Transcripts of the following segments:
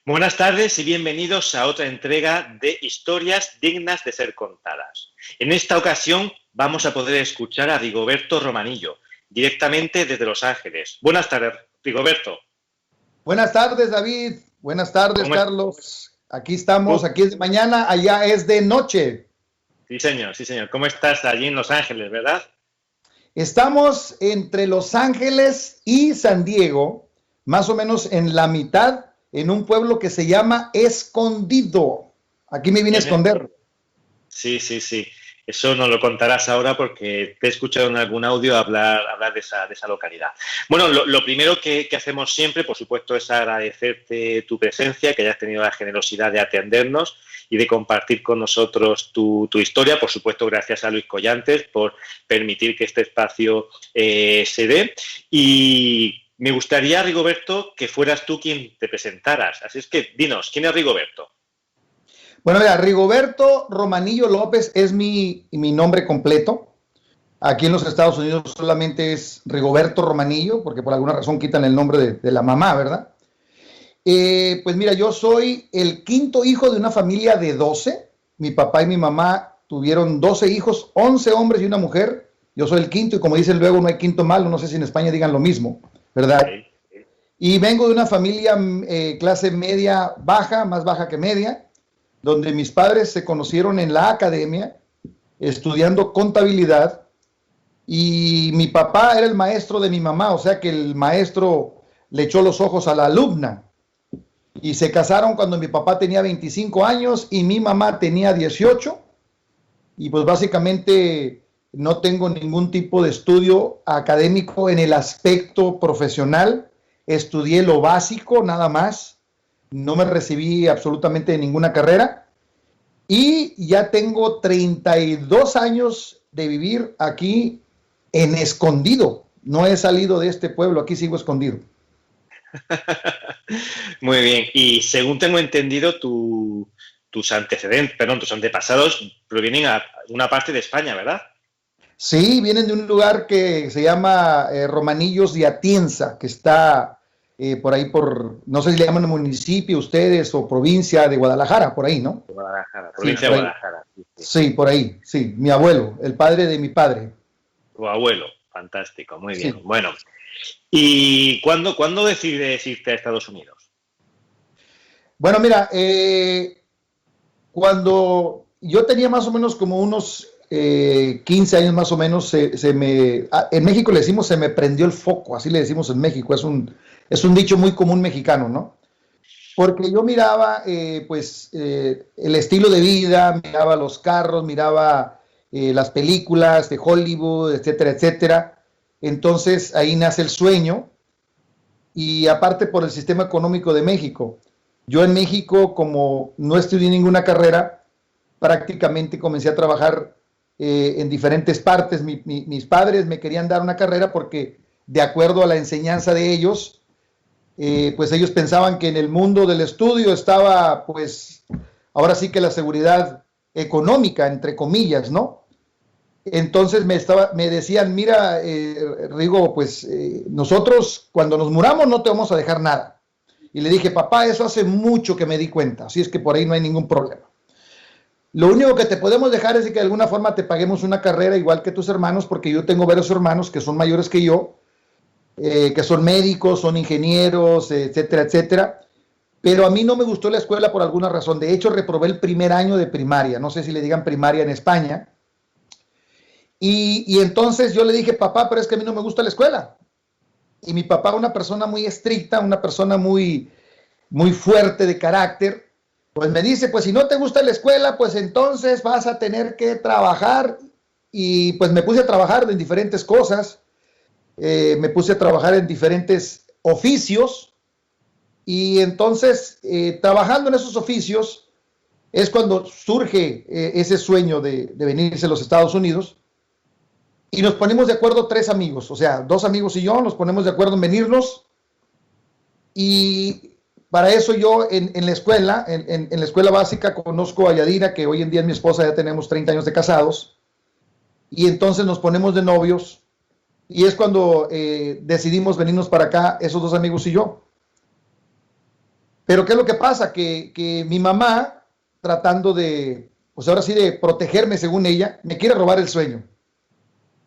Buenas tardes y bienvenidos a otra entrega de Historias dignas de ser contadas. En esta ocasión vamos a poder escuchar a Rigoberto Romanillo, directamente desde Los Ángeles. Buenas tardes, Rigoberto. Buenas tardes, David. Buenas tardes, Carlos. Aquí estamos, aquí es de mañana, allá es de noche. Sí, señor, sí, señor. ¿Cómo estás allí en Los Ángeles, verdad? Estamos entre Los Ángeles y San Diego, más o menos en la mitad, en un pueblo que se llama Escondido. Aquí me vine a esconder. Sí, sí, sí. Eso nos lo contarás ahora porque te he escuchado en algún audio hablar de esa localidad. Bueno, lo primero que hacemos siempre, por supuesto, es agradecerte tu presencia, que hayas tenido la generosidad de atendernos y de compartir con nosotros tu historia. Por supuesto, gracias a Luis Collantes por permitir que este espacio se dé. Y me gustaría, Rigoberto, que fueras tú quien te presentaras. Así es que dinos, ¿quién es Rigoberto? Bueno, mira, Rigoberto Romanillo López es mi nombre completo. Aquí en los Estados Unidos solamente es Rigoberto Romanillo, porque por alguna razón quitan el nombre de la mamá, ¿verdad? Pues mira, yo soy el quinto hijo de una familia de 12. Mi papá y mi mamá tuvieron 12 hijos, 11 hombres y una mujer. Yo soy el quinto y como dicen luego, no hay quinto malo. No sé si en España digan lo mismo, ¿verdad? Y vengo de una familia clase media baja, más baja que media, donde mis padres se conocieron en la academia estudiando contabilidad y mi papá era el maestro de mi mamá, o sea que el maestro le echó los ojos a la alumna y se casaron cuando mi papá tenía 25 años y mi mamá tenía 18 y pues básicamente no tengo ningún tipo de estudio académico en el aspecto profesional, estudié lo básico nada más, no me recibí absolutamente de ninguna carrera y ya tengo 32 años de vivir aquí en Escondido. No he salido de este pueblo, aquí sigo escondido. Muy bien. Y según tengo entendido, tus antecedentes, perdón, tus antepasados provienen a una parte de España, ¿verdad? Sí, vienen de un lugar que se llama Romanillos de Atienza, que está por ahí no sé si le llaman municipio ustedes o provincia de Guadalajara, por ahí, ¿no? Guadalajara, Sí, provincia de Guadalajara. Sí, sí. Sí, por ahí, sí. Mi abuelo, el padre de mi padre. Tu abuelo, fantástico, muy bien. Sí. Bueno, ¿y cuándo decides irte a Estados Unidos? Bueno, mira, cuando yo tenía más o menos como unos 15 años más o menos, en México le decimos se me prendió el foco, así le decimos en México, es un dicho muy común mexicano, ¿no? Porque yo miraba el estilo de vida, miraba los carros, miraba las películas de Hollywood, etcétera, etcétera. Entonces ahí nace el sueño y aparte por el sistema económico de México. Yo en México, como no estudié ninguna carrera, prácticamente comencé a trabajar en diferentes partes. Mis padres me querían dar una carrera porque de acuerdo a la enseñanza de ellos, pues ellos pensaban que en el mundo del estudio estaba, pues, ahora sí que la seguridad económica, entre comillas, ¿no? Entonces me decían, mira, Rigo, pues nosotros cuando nos muramos no te vamos a dejar nada. Y le dije, papá, eso hace mucho que me di cuenta, así es que por ahí no hay ningún problema. Lo único que te podemos dejar es que de alguna forma te paguemos una carrera igual que tus hermanos, porque yo tengo varios hermanos que son mayores que yo, que son médicos, son ingenieros, etcétera, etcétera. Pero a mí no me gustó la escuela por alguna razón. De hecho, reprobé el primer año de primaria. No sé si le digan primaria en España. Y entonces yo le dije, papá, pero es que a mí no me gusta la escuela. Y mi papá, una persona muy estricta, una persona muy, muy fuerte de carácter, pues me dice, pues si no te gusta la escuela, pues entonces vas a tener que trabajar. Y pues me puse a trabajar en diferentes cosas. Me puse a trabajar en diferentes oficios. Y entonces, trabajando en esos oficios, es cuando surge ese sueño de venirse a los Estados Unidos. Y nos ponemos de acuerdo 3 amigos, o sea, 2 amigos y yo nos ponemos de acuerdo en venirnos. Y para eso yo en la escuela, en la escuela básica, conozco a Yadira, que hoy en día es mi esposa, ya tenemos 30 años de casados. Y entonces nos ponemos de novios. Y es cuando decidimos venirnos para acá, esos 2 amigos y yo. Pero ¿qué es lo que pasa? Que mi mamá, tratando de, pues ahora sí, de protegerme según ella, me quiere robar el sueño.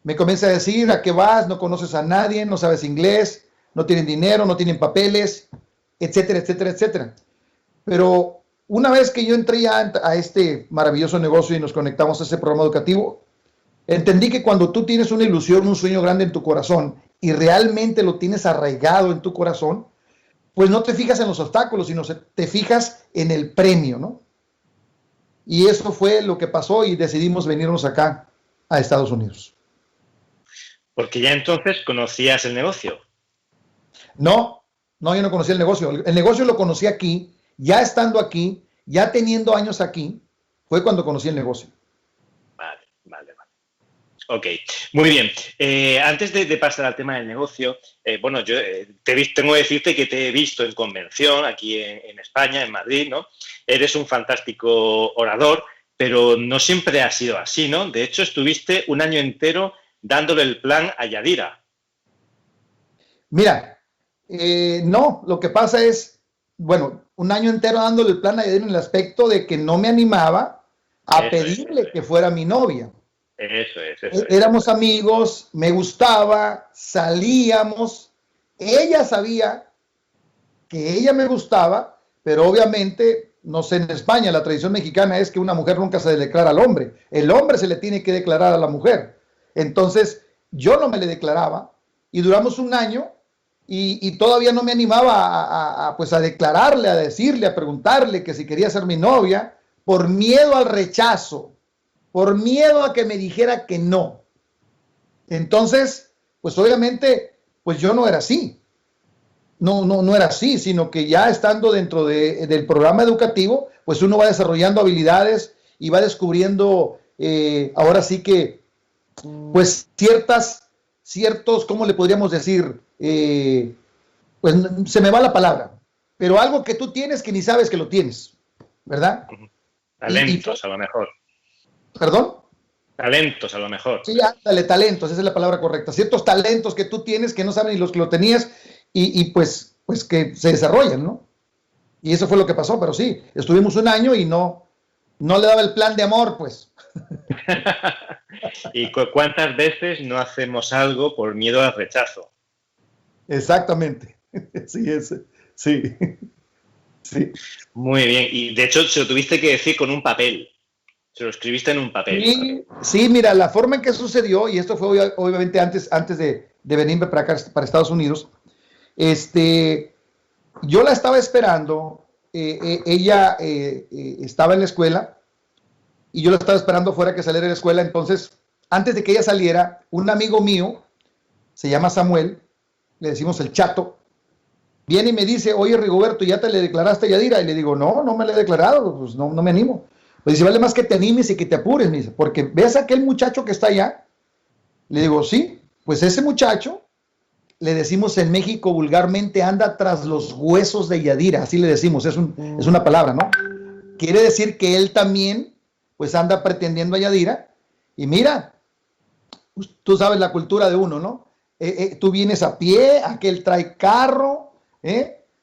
Me comienza a decir, ¿a qué vas? No conoces a nadie, no sabes inglés, no tienen dinero, no tienen papeles, etcétera, etcétera, etcétera. Pero una vez que yo entré ya a este maravilloso negocio y nos conectamos a ese programa educativo, entendí que cuando tú tienes una ilusión, un sueño grande en tu corazón y realmente lo tienes arraigado en tu corazón, pues no te fijas en los obstáculos, sino te fijas en el premio, ¿no? Y eso fue lo que pasó y decidimos venirnos acá a Estados Unidos. Porque ya entonces conocías el negocio. No, no, yo no conocía el negocio. El negocio lo conocí aquí, ya estando aquí, ya teniendo años aquí, fue cuando conocí el negocio. Vale, vale, vale. Ok, muy bien. Antes de pasar al tema del negocio, bueno, yo tengo que decirte que te he visto en convención aquí en España, en Madrid, ¿no? Eres un fantástico orador, pero no siempre ha sido así, ¿no? De hecho, estuviste un año entero dándole el plan a Yadira. Mira, no, lo que pasa es, bueno, un año entero dándole el plan a Yadira en el aspecto de que no me animaba a pedirle que fuera mi novia. Eso es. Éramos amigos, me gustaba, salíamos, ella sabía que ella me gustaba, pero obviamente, no sé, en España la tradición mexicana es que una mujer nunca se declara al hombre, el hombre se le tiene que declarar a la mujer. Entonces, yo no me le declaraba y duramos un año y todavía no me animaba pues a declararle, a decirle, a preguntarle que si quería ser mi novia, por miedo al rechazo, por miedo a que me dijera que no. Entonces, pues obviamente, pues yo no era así. No era así, sino que ya estando dentro del programa educativo, pues uno va desarrollando habilidades y va descubriendo, ahora sí que, pues ciertos, ¿cómo le podríamos decir? Pues se me va la palabra, pero algo que tú tienes que ni sabes que lo tienes, ¿verdad? Talentos, a lo mejor. ¿Perdón? Talentos, a lo mejor. Sí, ándale, talentos, esa es la palabra correcta. Ciertos talentos que tú tienes que no saben ni los que lo tenías y pues que se desarrollan, ¿no? Y eso fue lo que pasó, pero sí, estuvimos un año y no le daba el plan de amor, pues. ¿Y cuántas veces no hacemos algo por miedo al rechazo? Exactamente. Sí. Sí. Muy bien. Y de hecho, se lo tuviste que decir con un papel. Se lo escribiste en un papel. Sí, mira, la forma en que sucedió, y esto fue obviamente antes de venirme para acá, para Estados Unidos, yo la estaba esperando, ella estaba en la escuela, y yo la estaba esperando fuera que saliera de la escuela, entonces, antes de que ella saliera, un amigo mío, se llama Samuel, le decimos el Chato, viene y me dice, oye Rigoberto, ¿ya te le declaraste a Yadira? Y le digo, no me le he declarado, pues no me animo. Pues dice, vale más que te animes y que te apures, me dice, porque ves a aquel muchacho que está allá. Le digo, sí, pues ese muchacho, le decimos en México vulgarmente, anda tras los huesos de Yadira, así le decimos, es una palabra, ¿no? Quiere decir que él también, pues anda pretendiendo a Yadira, y mira, pues, tú sabes la cultura de uno, ¿no? Tú vienes a pie, aquel trae carro,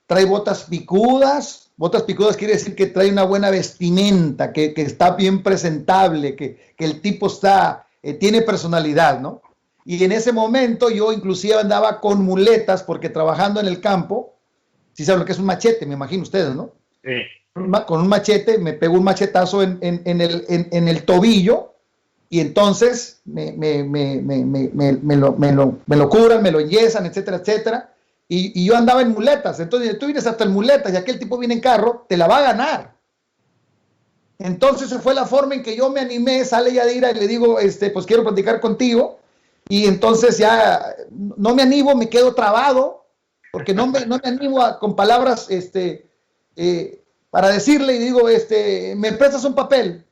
trae botas picudas. Botas picudas quiere decir que trae una buena vestimenta, que está bien presentable, que el tipo tiene personalidad, ¿no? Y en ese momento yo inclusive andaba con muletas, porque trabajando en el campo, si saben lo que es un machete, me imagino ustedes, ¿no? Sí. Con un machete, me pegó un machetazo en el tobillo, y entonces me lo curan, me lo enyesan, etcétera, etcétera. Y yo andaba en muletas, entonces tú vienes hasta en muletas y aquel tipo viene en carro, te la va a ganar. Entonces esa fue la forma en que yo me animé, sale Yadira y le digo, pues quiero platicar contigo, y entonces ya no me animo, me quedo trabado, porque no me animo con palabras para decirle, y digo, me prestas un papel,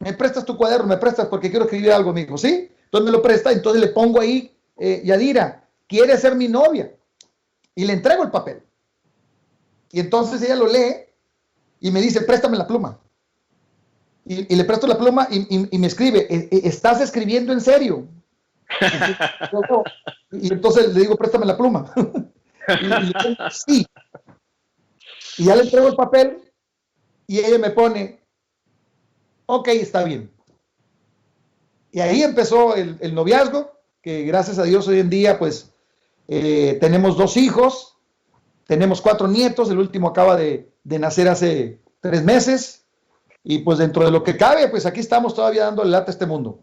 me prestas tu cuaderno, me prestas porque quiero escribir algo, amigo, ¿sí? Entonces me lo presta, entonces le pongo ahí, Yadira, ¿quieres ser mi novia? Y le entrego el papel. Y entonces ella lo lee y me dice, préstame la pluma. Y le presto la pluma y me escribe, ¿estás escribiendo en serio? Y entonces le digo, préstame la pluma. Y le digo, sí. Y ya le entrego el papel y ella me pone, ok, está bien. Y ahí empezó el noviazgo, que gracias a Dios hoy en día pues tenemos 2 hijos, tenemos 4 nietos, el último acaba de nacer hace 3 meses, y pues dentro de lo que cabe, pues aquí estamos todavía dándole lata a este mundo.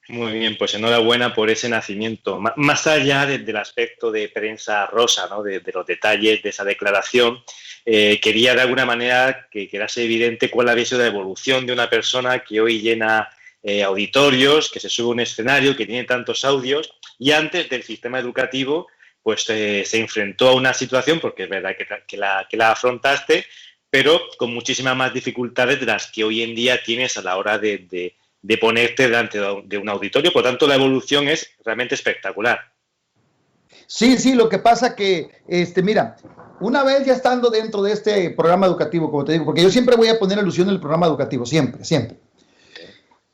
Muy bien, pues enhorabuena por ese nacimiento. Más allá del aspecto de prensa rosa, ¿no? de los detalles de esa declaración, quería de alguna manera que quedase evidente cuál había sido la evolución de una persona que hoy llena auditorios, que se sube a un escenario, que tiene tantos audios, y antes del sistema educativo pues se enfrentó a una situación, porque es verdad que la afrontaste, pero con muchísimas más dificultades de las que hoy en día tienes a la hora de ponerte delante de un auditorio. Por tanto, la evolución es realmente espectacular. Sí, lo que pasa que, mira, una vez ya estando dentro de este programa educativo, como te digo, porque yo siempre voy a poner alusión al programa educativo, siempre.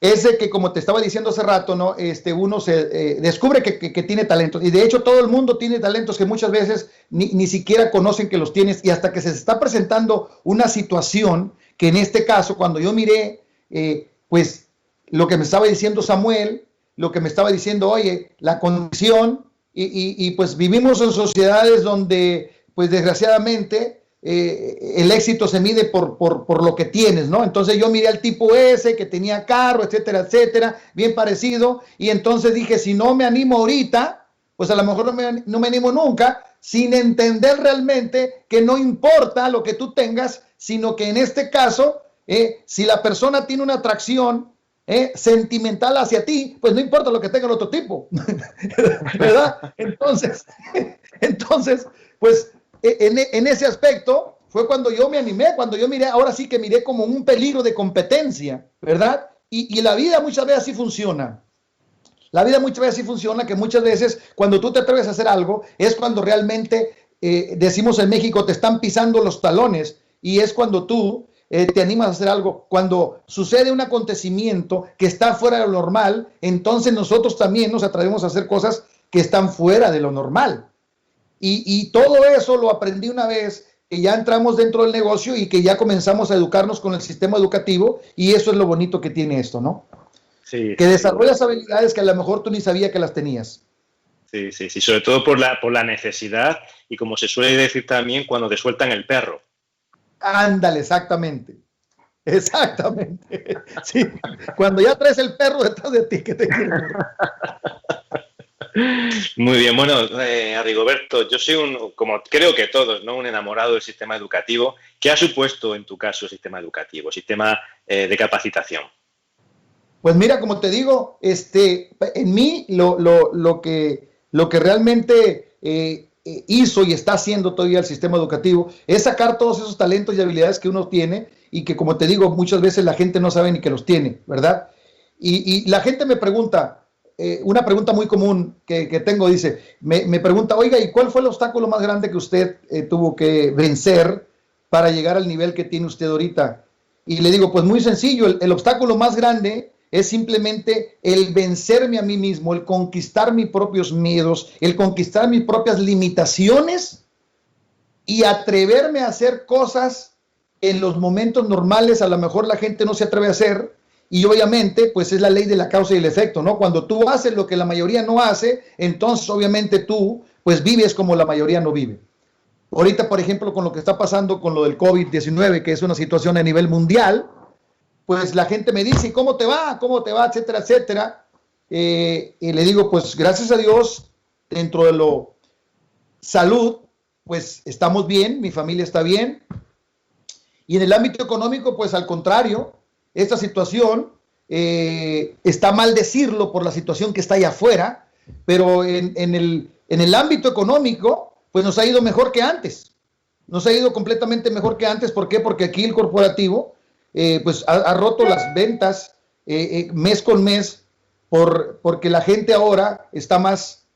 Es de que, como te estaba diciendo hace rato, ¿no? Uno se descubre que tiene talentos, y de hecho todo el mundo tiene talentos que muchas veces ni siquiera conocen que los tienes, y hasta que se está presentando una situación, que en este caso, cuando yo miré, pues, lo que me estaba diciendo Samuel, lo que me estaba diciendo, oye, la condición, y pues vivimos en sociedades donde, pues desgraciadamente, el éxito se mide por lo que tienes, ¿no? Entonces yo miré al tipo ese que tenía carro, etcétera, bien parecido, y entonces dije, si no me animo ahorita, pues a lo mejor no me animo nunca, sin entender realmente que no importa lo que tú tengas, sino que en este caso, si la persona tiene una atracción sentimental hacia ti, pues no importa lo que tenga el otro tipo, ¿verdad? Entonces, pues en ese aspecto fue cuando yo me animé, cuando yo miré, ahora sí que miré como un peligro de competencia, ¿verdad? Y la vida muchas veces así funciona. La vida muchas veces así funciona, que muchas veces cuando tú te atreves a hacer algo, es cuando realmente, decimos en México, te están pisando los talones, y es cuando tú te animas a hacer algo. Cuando sucede un acontecimiento que está fuera de lo normal, entonces nosotros también nos atrevemos a hacer cosas que están fuera de lo normal. Y todo eso lo aprendí una vez que ya entramos dentro del negocio y que ya comenzamos a educarnos con el sistema educativo, y eso es lo bonito que tiene esto, ¿no? Sí, que desarrollas habilidades que a lo mejor tú ni sabías que las tenías. Sí, sobre todo por la necesidad, y como se suele decir también, cuando te sueltan el perro. Ándale, exactamente. Sí, cuando ya traes el perro detrás de ti, que te quiere. Muy bien, bueno, Rigoberto, yo soy como creo que todos, ¿no? Un enamorado del sistema educativo. ¿Qué ha supuesto en tu caso el sistema educativo, el sistema de capacitación? Pues mira, como te digo, en mí lo que realmente hizo y está haciendo todavía el sistema educativo es sacar todos esos talentos y habilidades que uno tiene, y que, como te digo, muchas veces la gente no sabe ni que los tiene, ¿verdad? Y la gente me pregunta, una pregunta muy común que tengo, dice, me pregunta, oiga, ¿y cuál fue el obstáculo más grande que usted tuvo que vencer para llegar al nivel que tiene usted ahorita? Y le digo, pues muy sencillo, el obstáculo más grande es simplemente el vencerme a mí mismo, el conquistar mis propios miedos, el conquistar mis propias limitaciones, y atreverme a hacer cosas en los momentos normales a lo mejor la gente no se atreve a hacer. Y obviamente, pues es la ley de la causa y el efecto, ¿no? Cuando tú haces lo que la mayoría no hace, entonces obviamente tú, pues vives como la mayoría no vive. Ahorita, por ejemplo, con lo que está pasando con lo del COVID-19, que es una situación a nivel mundial, pues la gente me dice, ¿cómo te va? ¿Cómo te va? Etcétera. Y le digo, pues gracias a Dios, dentro de lo salud, pues estamos bien, mi familia está bien. Y en el ámbito económico, pues al contrario, esta situación, está mal decirlo por la situación que está allá afuera, pero en el ámbito económico, pues nos ha ido mejor que antes. Nos ha ido completamente mejor que antes. ¿Por qué? Porque aquí el corporativo, pues ha roto las ventas mes con mes, porque la gente ahora está más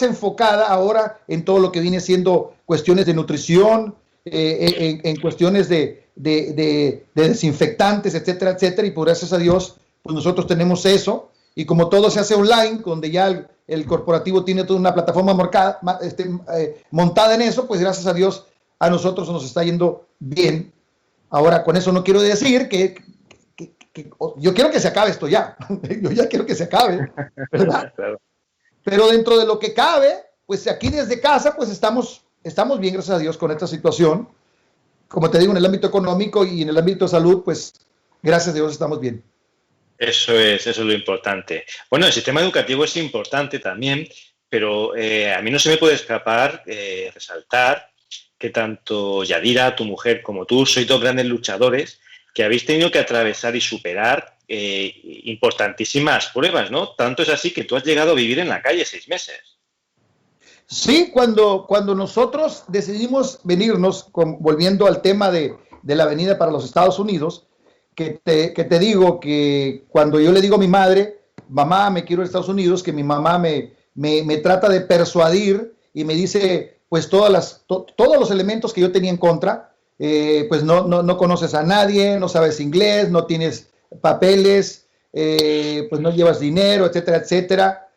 enfocada ahora en todo lo que viene siendo cuestiones de nutrición, en cuestiones de desinfectantes, etcétera, y por gracias a Dios, pues nosotros tenemos eso, y como todo se hace online, donde ya el corporativo tiene toda una plataforma montada en eso, pues gracias a Dios a nosotros nos está yendo bien. Ahora, con eso no quiero decir que yo quiero que se acabe esto ya. Yo ya quiero que se acabe, ¿verdad? Claro. Pero dentro de lo que cabe, pues aquí desde casa, pues estamos bien, gracias a Dios, con esta situación. Como te digo, en el ámbito económico y en el ámbito de salud, pues gracias a Dios estamos bien. Eso es lo importante. Bueno, el sistema educativo es importante también, pero a mí no se me puede escapar resaltar que tanto Yadira, tu mujer, como tú, sois dos grandes luchadores que habéis tenido que atravesar y superar importantísimas pruebas, ¿no? Tanto es así que tú has llegado a vivir en la calle 6 meses. Sí, cuando nosotros decidimos venirnos, volviendo al tema de la venida para los Estados Unidos, que te digo que cuando yo le digo a mi madre, mamá, me quiero a Estados Unidos, que mi mamá me trata de persuadir y me dice, pues todos los elementos que yo tenía en contra, pues no conoces a nadie, no sabes inglés, no tienes papeles, pues no llevas dinero, etcétera, etcétera.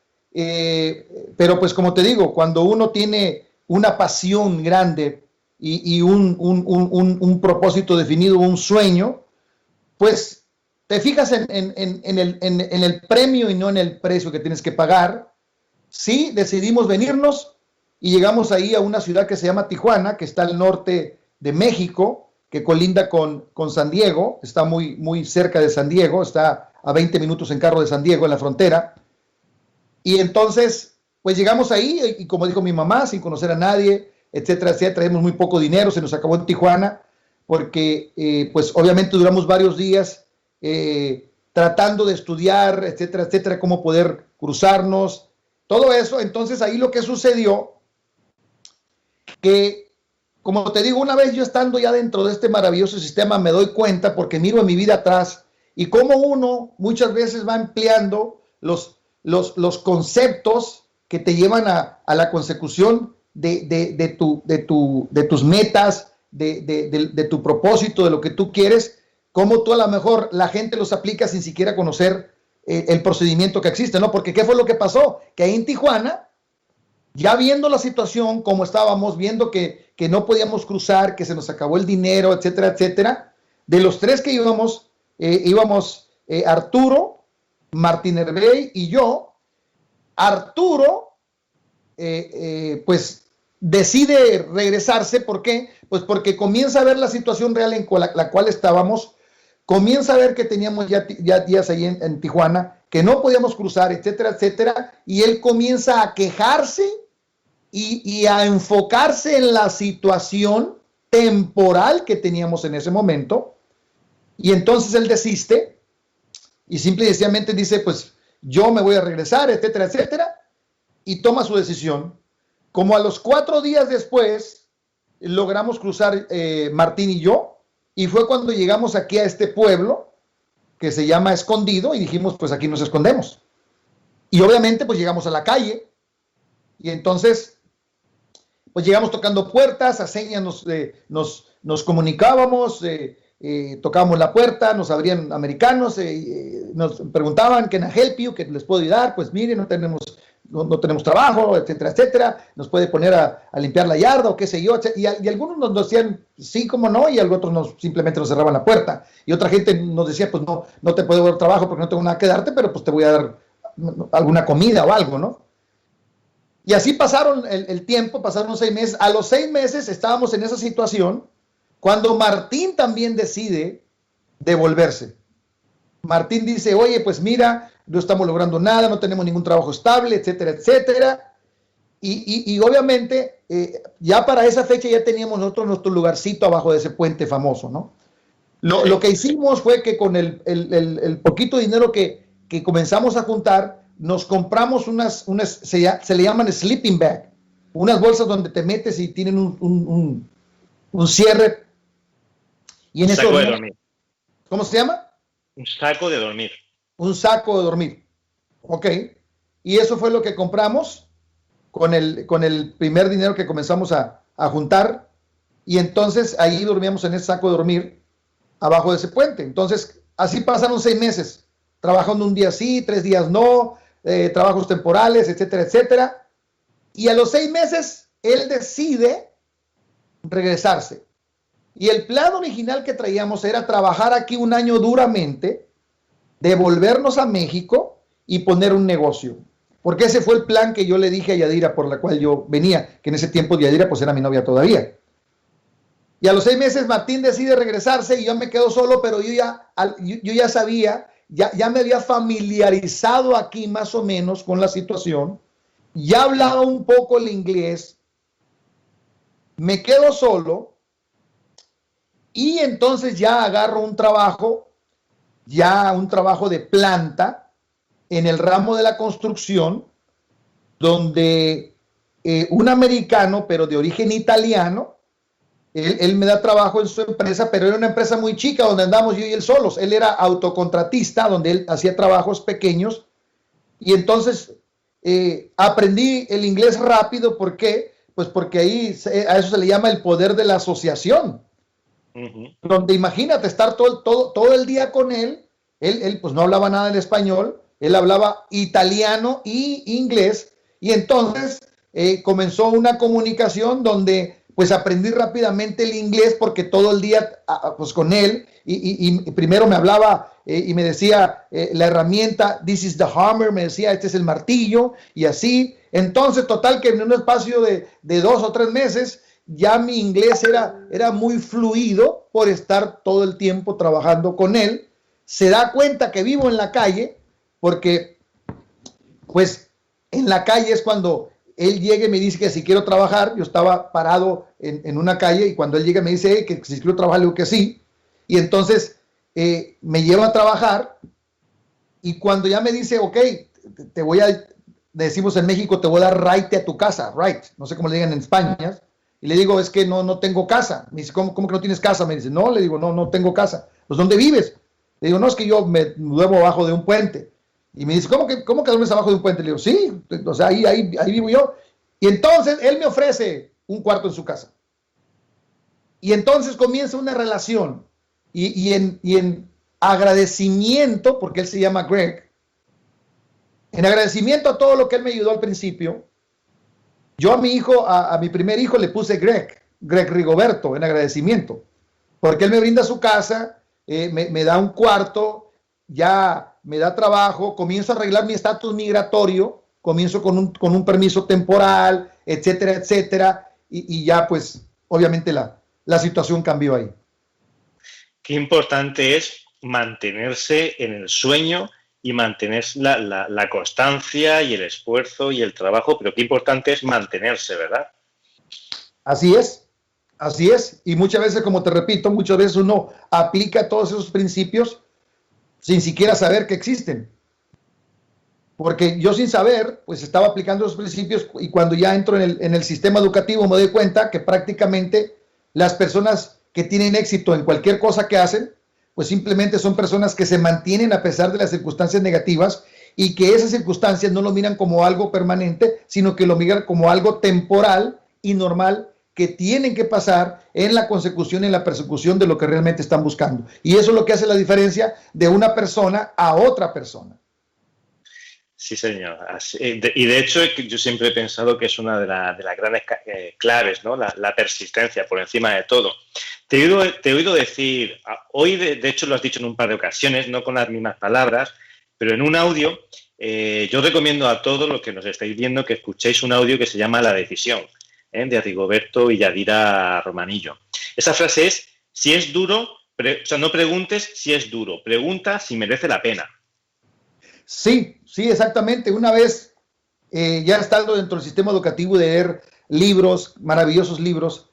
Pero pues como te digo, cuando uno tiene una pasión grande y un propósito definido, un sueño, pues te fijas en el premio y no en el precio que tienes que pagar. Sí, decidimos venirnos y llegamos ahí a una ciudad que se llama Tijuana, que está al norte de México, que colinda con San Diego, está muy cerca de San Diego, está a 20 minutos en carro de San Diego, en la frontera. Y entonces, pues llegamos ahí y como dijo mi mamá, sin conocer a nadie, etcétera, etcétera, traemos muy poco dinero, se nos acabó en Tijuana, porque pues obviamente duramos varios días tratando de estudiar, etcétera, etcétera, cómo poder cruzarnos, todo eso. Entonces ahí lo que sucedió, que como te digo, una vez yo estando ya dentro de este maravilloso sistema me doy cuenta, porque miro en mi vida atrás, y cómo uno muchas veces va empleando los conceptos que te llevan a la consecución de tus metas, de tu propósito, de lo que tú quieres, cómo tú a lo mejor la gente los aplica sin siquiera conocer el procedimiento que existe, ¿no? Porque ¿qué fue lo que pasó? Que ahí en Tijuana, ya viendo la situación, como estábamos, viendo que no podíamos cruzar, que se nos acabó el dinero, etcétera, etcétera, de los tres que íbamos Arturo, Martín Herbey y yo. Arturo, pues decide regresarse. ¿Por qué? Pues porque comienza a ver la situación real en la cual estábamos, comienza a ver que teníamos ya días ahí en Tijuana, que no podíamos cruzar, etcétera, etcétera, y él comienza a quejarse y a enfocarse en la situación temporal que teníamos en ese momento, y entonces él desiste y simple y sencillamente dice, pues yo me voy a regresar, etcétera, etcétera, y toma su decisión. Como a los 4 días después logramos cruzar Martín y yo, y fue cuando llegamos aquí a este pueblo que se llama Escondido y dijimos, pues aquí nos escondemos. Y obviamente pues llegamos a la calle y entonces pues llegamos tocando puertas, a señas nos comunicábamos, tocábamos la puerta, nos abrían americanos, nos preguntaban, ¿can I help you? ¿Qué les puedo ayudar? Pues mire, no tenemos trabajo, etcétera, etcétera, nos puede poner a limpiar la yarda o qué sé yo, y algunos nos decían sí, como no, y otros simplemente nos cerraban la puerta, y otra gente nos decía, pues no te puedo dar trabajo porque no tengo nada que darte, pero pues te voy a dar alguna comida o algo, ¿no? Y así pasaron el tiempo, pasaron 6 meses. A los 6 meses estábamos en esa situación cuando Martín también decide devolverse. Martín dice, oye, pues mira, no estamos logrando nada, no tenemos ningún trabajo estable, etcétera, etcétera. Y obviamente, ya para esa fecha ya teníamos nosotros nuestro lugarcito abajo de ese puente famoso, ¿no? Lo que hicimos fue que con el poquito dinero que comenzamos a juntar, nos compramos se le llaman sleeping bag, unas bolsas donde te metes y tienen un cierre. Y en saco de dormir. ¿Cómo se llama? Un saco de dormir. Un saco de dormir. Ok. Y eso fue lo que compramos con el primer dinero que comenzamos a juntar. Y entonces ahí dormíamos en ese saco de dormir abajo de ese puente. Entonces así pasaron 6 meses, trabajando un día sí, 3 días no, trabajos temporales, etcétera, etcétera. Y a los 6 meses él decide regresarse. Y el plan original que traíamos era trabajar aquí un año duramente, devolvernos a México y poner un negocio. Porque ese fue el plan que yo le dije a Yadira, por la cual yo venía, que en ese tiempo Yadira pues era mi novia todavía. Y a los 6 meses Martín decide regresarse y yo me quedo solo, pero yo ya sabía, ya me había familiarizado aquí más o menos con la situación, ya hablaba un poco el inglés, me quedo solo y entonces ya agarro un trabajo de planta en el ramo de la construcción, donde un americano, pero de origen italiano, él me da trabajo en su empresa, pero era una empresa muy chica donde andamos yo y él solos. Él era autocontratista, donde él hacía trabajos pequeños. Y entonces aprendí el inglés rápido. ¿Por qué? Pues porque ahí a eso se le llama el poder de la asociación. Donde imagínate estar todo el día con él. Él pues no hablaba nada en español. Él hablaba italiano y inglés. Y entonces comenzó una comunicación donde pues aprendí rápidamente el inglés porque todo el día pues con él y primero me hablaba y me decía la herramienta, this is the hammer, me decía, este es el martillo y así. Entonces, total que en un espacio de 2 o 3 meses ya mi inglés era muy fluido por estar todo el tiempo trabajando con él. Se da cuenta que vivo en la calle porque pues en la calle es cuando él llega y me dice que si quiero trabajar. Yo estaba parado en una calle y cuando él llega me dice que si quiero trabajar, le digo que sí. Y entonces me lleva a trabajar y cuando ya me dice, ok, te voy a, decimos en México, te voy a dar raite a tu casa, right, no sé cómo le digan en España. Y le digo, es que no tengo casa. Me dice, ¿cómo que no tienes casa? Me dice, no, le digo, no tengo casa. Pues, ¿dónde vives? Le digo, no, es que yo me duermo abajo de un puente. Y me dice, ¿cómo que duermes abajo de un puente? Le digo, sí, o sea, ahí vivo yo. Y entonces él me ofrece un cuarto en su casa. Y entonces comienza una relación. Y en agradecimiento, porque él se llama Greg, en agradecimiento a todo lo que él me ayudó al principio, yo a mi hijo, a mi primer hijo le puse Greg Rigoberto, en agradecimiento. Porque él me brinda su casa, me da un cuarto, ya me da trabajo, comienzo a arreglar mi estatus migratorio, comienzo con un permiso temporal, etcétera, etcétera, y ya pues obviamente la situación cambió ahí. Qué importante es mantenerse en el sueño y mantener la constancia y el esfuerzo y el trabajo, pero qué importante es mantenerse, ¿verdad? Así es, y muchas veces, como te repito, muchas veces uno aplica todos esos principios sin siquiera saber que existen. Porque yo sin saber, pues estaba aplicando esos principios y cuando ya entro en el sistema educativo me doy cuenta que prácticamente las personas que tienen éxito en cualquier cosa que hacen, pues simplemente son personas que se mantienen a pesar de las circunstancias negativas y que esas circunstancias no lo miran como algo permanente, sino que lo miran como algo temporal y normal que tienen que pasar en la consecución y en la persecución de lo que realmente están buscando. Y eso es lo que hace la diferencia de una persona a otra persona. Sí, señor. Y de hecho, yo siempre he pensado que es una de las grandes claves, ¿no? La persistencia por encima de todo. Te he oído decir, hoy de hecho lo has dicho en un par de ocasiones, no con las mismas palabras, pero en un audio, yo recomiendo a todos los que nos estáis viendo que escuchéis un audio que se llama La Decisión, de Rigoberto y Yadira Romanillo. Esa frase es, si es duro, o sea, no preguntes si es duro, pregunta si merece la pena. Sí, exactamente. Una vez ya estando dentro del sistema educativo, de leer libros, maravillosos libros,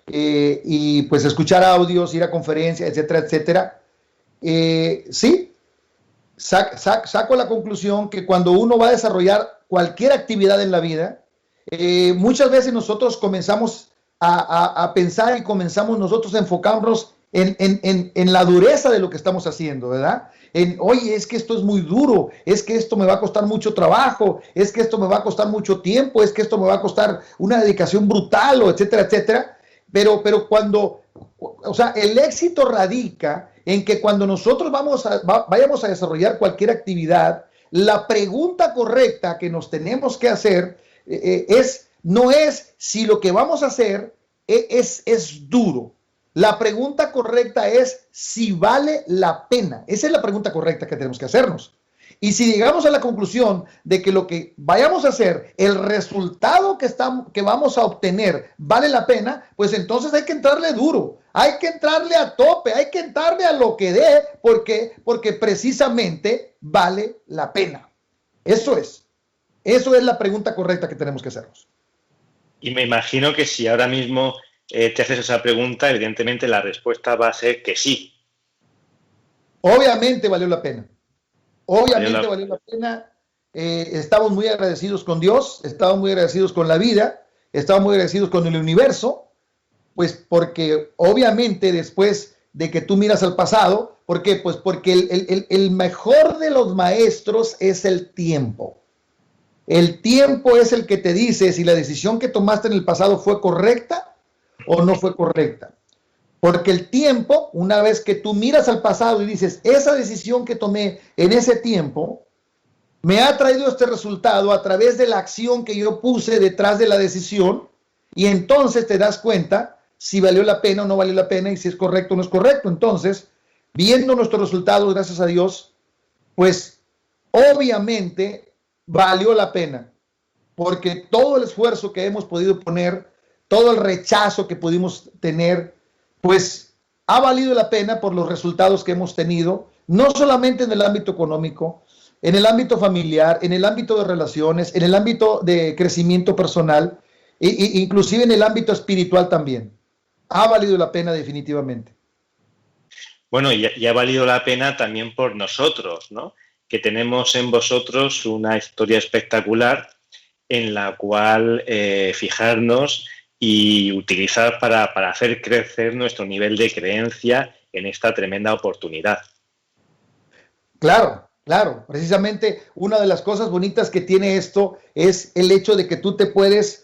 y pues escuchar audios, ir a conferencias, etcétera, etcétera. Sí, saco la conclusión que cuando uno va a desarrollar cualquier actividad en la vida, muchas veces nosotros comenzamos a pensar y comenzamos nosotros a enfocarnos en la dureza de lo que estamos haciendo, ¿verdad? Oye, es que esto es muy duro, es que esto me va a costar mucho trabajo, es que esto me va a costar mucho tiempo, es que esto me va a costar una dedicación brutal, o etcétera, etcétera. Pero cuando, o sea, el éxito radica en que cuando nosotros vayamos a desarrollar cualquier actividad, la pregunta correcta que nos tenemos que hacer no es si lo que vamos a hacer es duro. La pregunta correcta es si vale la pena. Esa es la pregunta correcta que tenemos que hacernos. Y si llegamos a la conclusión de que lo que vayamos a hacer, el resultado que vamos a obtener vale la pena, pues entonces hay que entrarle duro, hay que entrarle a tope, hay que entrarle a lo que dé, porque precisamente vale la pena. Eso es la pregunta correcta que tenemos que hacernos. Y me imagino que si ahora mismo te haces esa pregunta, evidentemente la respuesta va a ser que sí. Obviamente valió la pena. Obviamente valió la pena. Estamos muy agradecidos con Dios, estamos muy agradecidos con la vida, estamos muy agradecidos con el universo, pues porque obviamente después de que tú miras al pasado, ¿por qué? Pues porque el mejor de los maestros es el tiempo. El tiempo es el que te dice si la decisión que tomaste en el pasado fue correcta o no fue correcta. Porque el tiempo, una vez que tú miras al pasado y dices, esa decisión que tomé en ese tiempo, me ha traído este resultado a través de la acción que yo puse detrás de la decisión, y entonces te das cuenta si valió la pena o no valió la pena y si es correcto o no es correcto. Entonces, viendo nuestros resultados, gracias a Dios, pues obviamente valió la pena, porque todo el esfuerzo que hemos podido poner, todo el rechazo que pudimos tener, pues ha valido la pena por los resultados que hemos tenido, no solamente en el ámbito económico, en el ámbito familiar, en el ámbito de relaciones, en el ámbito de crecimiento personal, inclusive en el ámbito espiritual también. Ha valido la pena definitivamente. Bueno, y ha valido la pena también por nosotros, ¿no? Que tenemos en vosotros una historia espectacular en la cual fijarnos y utilizar para hacer crecer nuestro nivel de creencia en esta tremenda oportunidad. Claro, claro. Precisamente una de las cosas bonitas que tiene esto es el hecho de que tú te puedes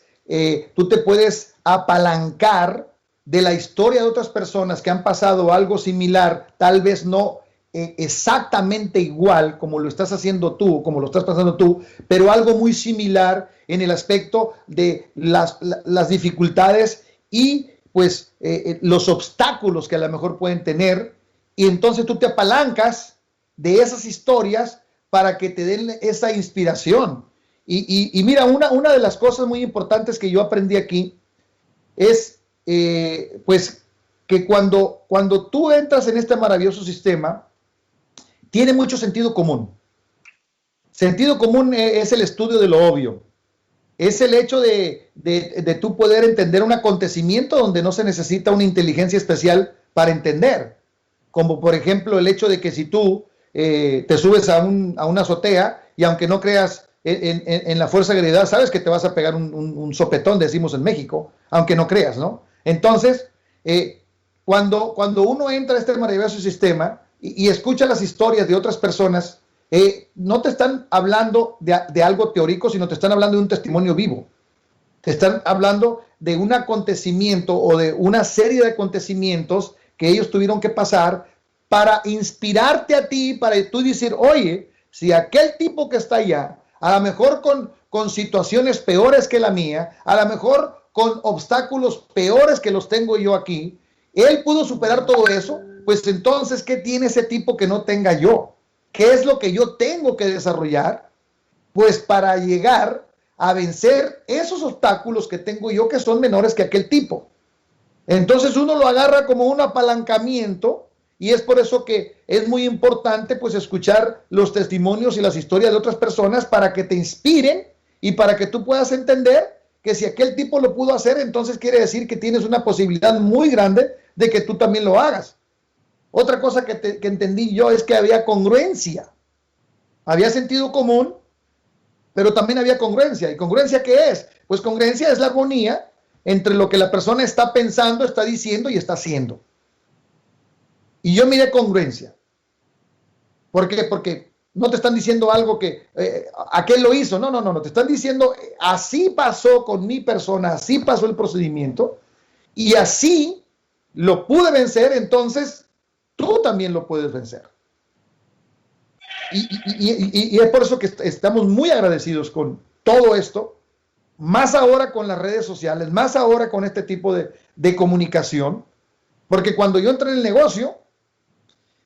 apalancar de la historia de otras personas que han pasado algo similar, tal vez no exactamente igual como lo estás haciendo tú, como lo estás pasando tú, pero algo muy similar en el aspecto de las dificultades y pues los obstáculos que a lo mejor pueden tener, y entonces tú te apalancas de esas historias para que te den esa inspiración. Y mira, una de las cosas muy importantes que yo aprendí aquí es pues que cuando tú entras en este maravilloso sistema, tiene mucho sentido común. Sentido común es el estudio de lo obvio. Es el hecho de tú poder entender un acontecimiento donde no se necesita una inteligencia especial para entender. Como por ejemplo el hecho de que si tú te subes a una azotea y aunque no creas en la fuerza de gravedad, sabes que te vas a pegar un sopetón, decimos en México, aunque no creas, ¿no? Entonces, cuando uno entra a este maravilloso sistema y escucha las historias de otras personas, no te están hablando de algo teórico, sino te están hablando de un testimonio vivo. Te están hablando de un acontecimiento o de una serie de acontecimientos que ellos tuvieron que pasar para inspirarte a ti, para tú decir, oye, si aquel tipo que está allá, a lo mejor con situaciones peores que la mía, a lo mejor con obstáculos peores que los tengo yo aquí, él pudo superar todo eso, pues entonces, ¿qué tiene ese tipo que no tenga yo? ¿Qué es lo que yo tengo que desarrollar? Pues para llegar a vencer esos obstáculos que tengo yo que son menores que aquel tipo. Entonces uno lo agarra como un apalancamiento y es por eso que es muy importante pues escuchar los testimonios y las historias de otras personas para que te inspiren y para que tú puedas entender que si aquel tipo lo pudo hacer, entonces quiere decir que tienes una posibilidad muy grande de que tú también lo hagas. Otra cosa que entendí yo es que había congruencia. Había sentido común, pero también había congruencia. ¿Y congruencia qué es? Pues congruencia es la armonía entre lo que la persona está pensando, está diciendo y está haciendo. Y yo miré congruencia. ¿Por qué? Porque no te están diciendo algo que aquel lo hizo. No. Te están diciendo, así pasó con mi persona, así pasó el procedimiento y así lo pude vencer, entonces tú también lo puedes vencer. Y es por eso que estamos muy agradecidos con todo esto, más ahora con las redes sociales, más ahora con este tipo de de comunicación, porque cuando yo entré en el negocio,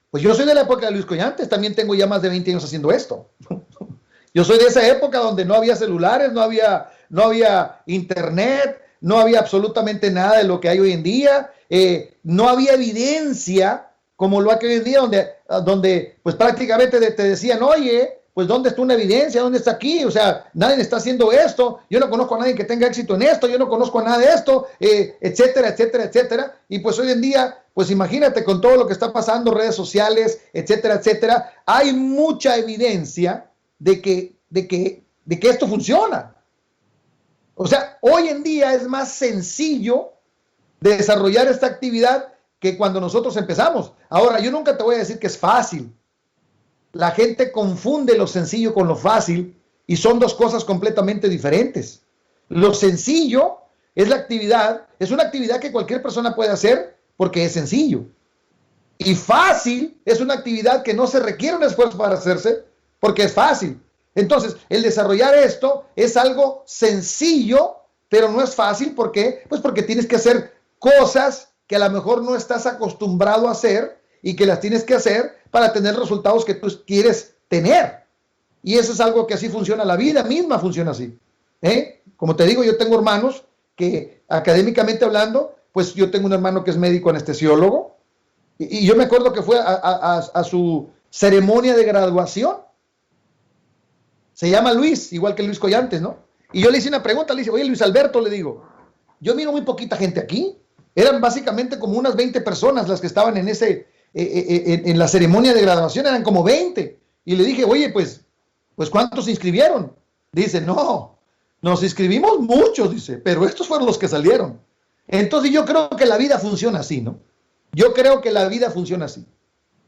pues yo soy de la época de Luis Collantes, también tengo ya más de 20 años haciendo esto. Yo soy de esa época donde no había celulares, no había internet, no había absolutamente nada de lo que hay hoy en día, no había evidencia como lo hay hoy en día, donde pues prácticamente te decían, oye, pues ¿dónde está una evidencia? ¿Dónde está aquí? O sea, nadie está haciendo esto, yo no conozco a nadie que tenga éxito en esto, yo no conozco a nada de esto, etcétera, etcétera, etcétera. Y pues hoy en día, pues imagínate con todo lo que está pasando, redes sociales, etcétera, etcétera, hay mucha evidencia de que esto funciona. O sea, hoy en día es más sencillo desarrollar esta actividad que cuando nosotros empezamos. Ahora, yo nunca te voy a decir que es fácil. La gente confunde lo sencillo con lo fácil y son dos cosas completamente diferentes. Lo sencillo es una actividad que cualquier persona puede hacer porque es sencillo. Y fácil es una actividad que no se requiere un esfuerzo para hacerse porque es fácil. Entonces, el desarrollar esto es algo sencillo, pero no es fácil. ¿Por qué? Pues porque tienes que hacer cosas que a lo mejor no estás acostumbrado a hacer y que las tienes que hacer para tener resultados que tú quieres tener. Y eso es algo que así funciona, la vida misma funciona así. Como te digo, yo tengo hermanos que académicamente hablando, pues yo tengo un hermano que es médico anestesiólogo y yo me acuerdo que fue a su ceremonia de graduación. Se llama Luis, igual que Luis Collantes, ¿no? Y yo le hice una pregunta, le dije, oye Luis Alberto, le digo, yo miro muy poquita gente aquí. Eran básicamente como unas 20 personas las que estaban en la ceremonia de graduación, eran como 20. Y le dije, oye, pues ¿cuántos se inscribieron? Dice, no, nos inscribimos muchos, dice, pero estos fueron los que salieron. Entonces yo creo que la vida funciona así, ¿no? Yo creo que la vida funciona así.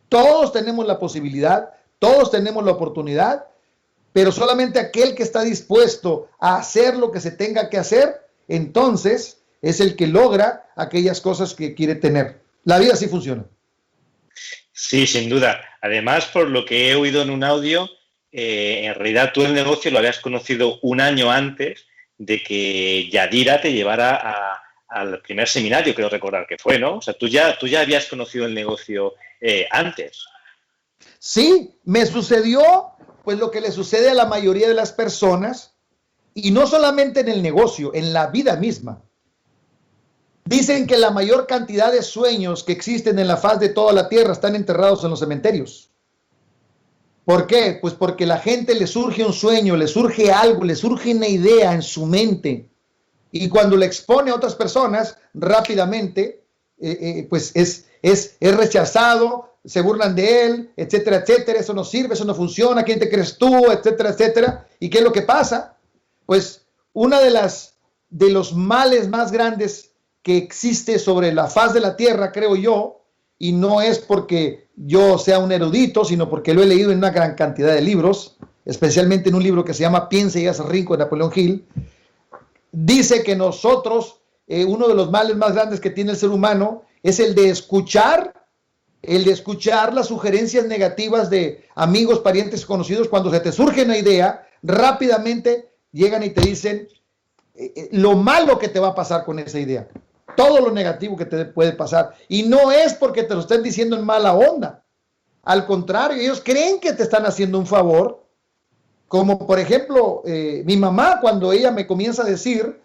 Todos tenemos la posibilidad, todos tenemos la oportunidad, pero solamente aquel que está dispuesto a hacer lo que se tenga que hacer, entonces es el que logra aquellas cosas que quiere tener. La vida sí funciona. Sí, sin duda. Además, por lo que he oído en un audio, en realidad tú el negocio lo habías conocido un año antes de que Yadira te llevara al primer seminario, creo recordar que fue, ¿no? O sea, tú ya habías conocido el negocio antes. Sí, me sucedió pues lo que le sucede a la mayoría de las personas, y no solamente en el negocio, en la vida misma. Dicen que la mayor cantidad de sueños que existen en la faz de toda la tierra están enterrados en los cementerios. ¿Por qué? Pues porque la gente le surge un sueño, le surge algo, le surge una idea en su mente, y cuando le expone a otras personas, rápidamente, pues es rechazado, se burlan de él, etcétera, etcétera, eso no sirve, eso no funciona, ¿quién te crees tú?, etcétera, etcétera. ¿Y qué es lo que pasa? Pues una de los males más grandes que existe sobre la faz de la tierra, creo yo, y no es porque yo sea un erudito, sino porque lo he leído en una gran cantidad de libros, especialmente en un libro que se llama Piense y haz rico de Napoleón Hill, dice que nosotros, uno de los males más grandes que tiene el ser humano es el de escuchar las sugerencias negativas de amigos, parientes, conocidos. Cuando se te surge una idea, rápidamente llegan y te dicen lo malo que te va a pasar con esa idea, todo lo negativo que te puede pasar, y no es porque te lo estén diciendo en mala onda, al contrario, ellos creen que te están haciendo un favor, como por ejemplo mi mamá, cuando ella me comienza a decir,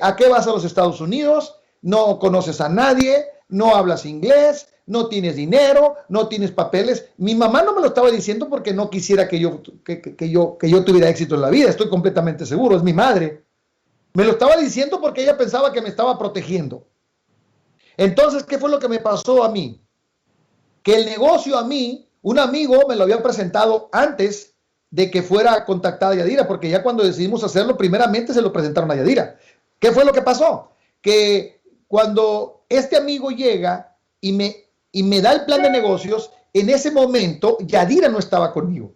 ¿a qué vas a los Estados Unidos? No conoces a nadie, no hablas inglés, no tienes dinero, no tienes papeles. Mi mamá no me lo estaba diciendo porque no quisiera que yo tuviera éxito en la vida, estoy completamente seguro, es mi madre. Me lo estaba diciendo porque ella pensaba que me estaba protegiendo. Entonces, ¿qué fue lo que me pasó a mí? Que el negocio a mí, un amigo me lo había presentado antes de que fuera contactada Yadira, porque ya cuando decidimos hacerlo, primeramente se lo presentaron a Yadira. ¿Qué fue lo que pasó? Que cuando este amigo llega y me da el plan de negocios, en ese momento Yadira no estaba conmigo.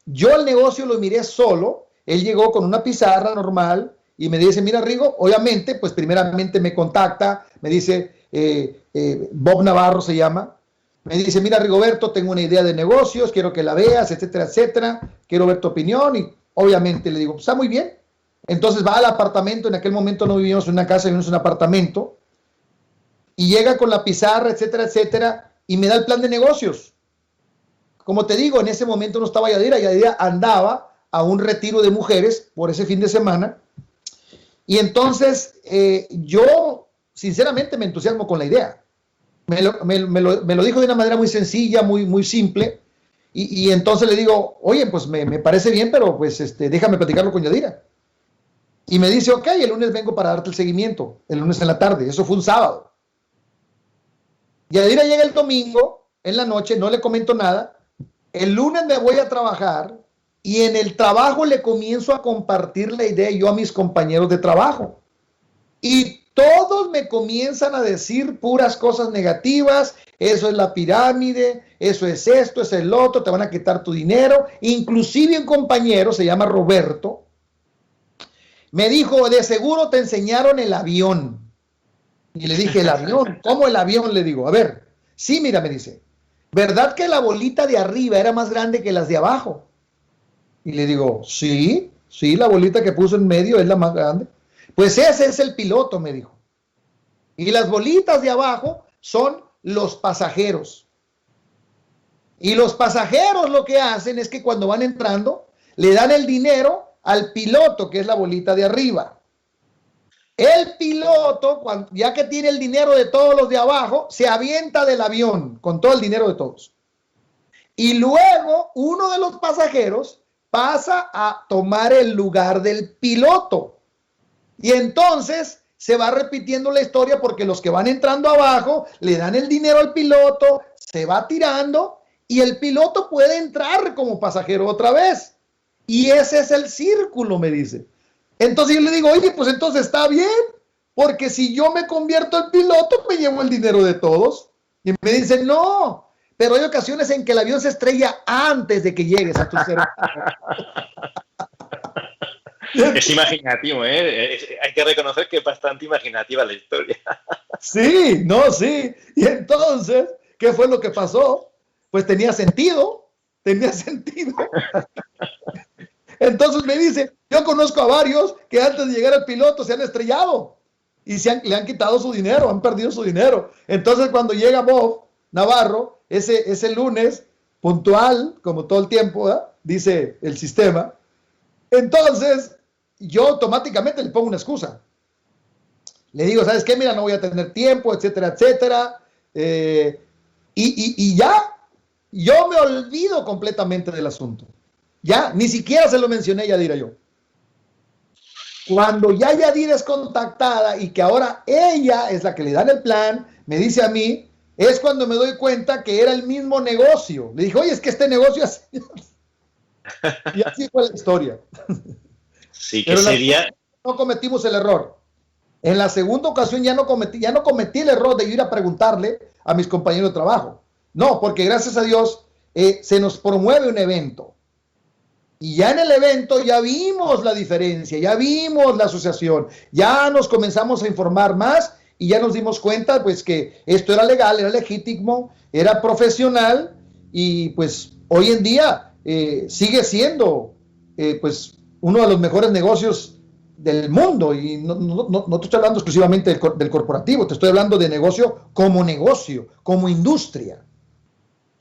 Yo el negocio lo miré solo, él llegó con una pizarra normal y me dice, mira Rigo, obviamente, pues primeramente me contacta, me dice, Bob Navarro se llama, me dice, mira Rigoberto, tengo una idea de negocios, quiero que la veas, etcétera, etcétera, quiero ver tu opinión, y obviamente le digo, está muy bien. Entonces va al apartamento, en aquel momento no vivíamos en una casa, vivíamos en un apartamento, y llega con la pizarra, etcétera, etcétera, y me da el plan de negocios. Como te digo, en ese momento no estaba Yadira. Yadira andaba a un retiro de mujeres por ese fin de semana. Y entonces yo, sinceramente, me entusiasmo con la idea. Me lo dijo de una manera muy sencilla, muy simple. Y entonces le digo, oye, pues me parece bien, pero pues déjame platicarlo con Yadira. Y me dice, ok, el lunes vengo para darte el seguimiento, el lunes en la tarde. Eso fue un sábado. Yadira llega el domingo en la noche, no le comento nada. El lunes me voy a trabajar y en el trabajo le comienzo a compartir la idea yo a mis compañeros de trabajo. Y todos me comienzan a decir puras cosas negativas. Eso es la pirámide, eso es esto, es el otro, te van a quitar tu dinero. Inclusive un compañero, se llama Roberto, me dijo, de seguro te enseñaron el avión. Y le dije, ¿el avión? ¿Cómo el avión? Le digo, a ver, sí, mira, me dice, ¿verdad que la bolita de arriba era más grande que las de abajo? Y le digo, sí, la bolita que puso en medio es la más grande. Pues ese es el piloto, me dijo. Y las bolitas de abajo son los pasajeros. Y los pasajeros lo que hacen es que cuando van entrando, le dan el dinero al piloto, que es la bolita de arriba. El piloto, ya que tiene el dinero de todos los de abajo, se avienta del avión con todo el dinero de todos. Y luego uno de los pasajeros pasa a tomar el lugar del piloto. Y entonces se va repitiendo la historia porque los que van entrando abajo le dan el dinero al piloto, se va tirando y el piloto puede entrar como pasajero otra vez. Y ese es el círculo, me dice. Entonces yo le digo, oye, pues entonces está bien, porque si yo me convierto en piloto, me llevo el dinero de todos. Y me dicen, no, pero hay ocasiones en que el avión se estrella antes de que llegues a tu servicio. Es imaginativo, ¿eh? Hay que reconocer que es bastante imaginativa la historia. Sí, no, sí. Y entonces, ¿qué fue lo que pasó? Pues tenía sentido. Entonces me dice, yo conozco a varios que antes de llegar al piloto se han estrellado y le han quitado su dinero, han perdido su dinero. Entonces cuando llega Bob Navarro, ese lunes, puntual, como todo el tiempo, ¿eh? Dice el sistema, entonces yo automáticamente le pongo una excusa. Le digo, ¿sabes qué? Mira, no voy a tener tiempo, etcétera, etcétera. Y ya, yo me olvido completamente del asunto. Ya, ni siquiera se lo mencioné a Yadira yo. Cuando ya Yadira es contactada y que ahora ella es la que le dan el plan, me dice a mí, es cuando me doy cuenta que era el mismo negocio. Le dije, oye, es que este negocio así. Y así fue la historia. Sí, que sería... No cometimos el error. En la segunda ocasión ya no cometí el error de ir a preguntarle a mis compañeros de trabajo. No, porque gracias a Dios se nos promueve un evento. Y ya en el evento ya vimos la diferencia, ya vimos la asociación, ya nos comenzamos a informar más y ya nos dimos cuenta pues que esto era legal, era legítimo, era profesional y pues hoy en día sigue siendo pues uno de los mejores negocios del mundo y no te estoy hablando exclusivamente del corporativo, te estoy hablando de negocio, como industria.